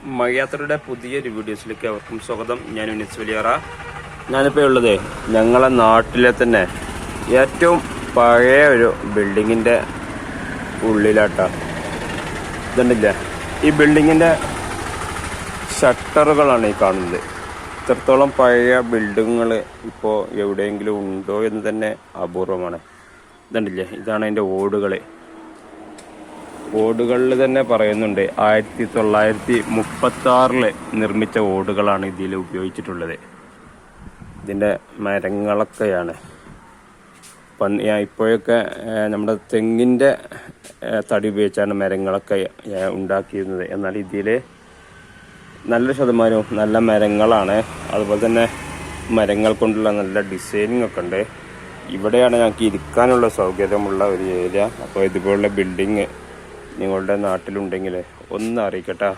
മഴയാത്രയുടെ പുതിയൊരു വീഡിയോസിലേക്ക് അവർക്കും സ്വാഗതം. ഞാൻ യുനിസ് വലിയറ. ഞാനിപ്പോൾ ഉള്ളത് ഞങ്ങളെ നാട്ടിലെ തന്നെ ഏറ്റവും പഴയ ഒരു ബിൽഡിങ്ങിൻ്റെ ഉള്ളിലാട്ടാണ്. ഇതുണ്ടല്ലേ, ഈ ബിൽഡിങ്ങിൻ്റെ ഷട്ടറുകളാണ് ഈ കാണുന്നത്. ഇത്രത്തോളം പഴയ ബിൽഡിങ്ങുകൾ ഇപ്പോൾ എവിടെയെങ്കിലും ഉണ്ടോ എന്ന് തന്നെ അപൂർവമാണ്. ഇതുണ്ടല്ലേ, ഇതാണ് അതിൻ്റെ ഓടുകളിൽ തന്നെ പറയുന്നുണ്ട് 1936 നിർമ്മിച്ച ഓടുകളാണ് ഇതിൽ ഉപയോഗിച്ചിട്ടുള്ളത്. ഇതിൻ്റെ മരങ്ങളൊക്കെയാണ് ഇപ്പോഴൊക്കെ നമ്മുടെ തെങ്ങിൻ്റെ തടി ഉപയോഗിച്ചാണ് മരങ്ങളൊക്കെ ഉണ്ടാക്കിയിരുന്നത്. എന്നാൽ ഇതിൽ നല്ല ശതമാനവും നല്ല മരങ്ങളാണ്. അതുപോലെ തന്നെ മരങ്ങൾ കൊണ്ടുള്ള നല്ല ഡിസൈനിങ് ഒക്കെ ഉണ്ട്. ഇവിടെയാണ് ഞങ്ങൾക്ക് ഇരിക്കാനുള്ള സൗകര്യമുള്ള ഒരു ഏരിയ. അപ്പോൾ ഇതുപോലുള്ള ബിൽഡിങ് നിങ്ങളുടെ നാട്ടിലുണ്ടെങ്കിൽ ഒന്ന് അറിയിക്കട്ടെ.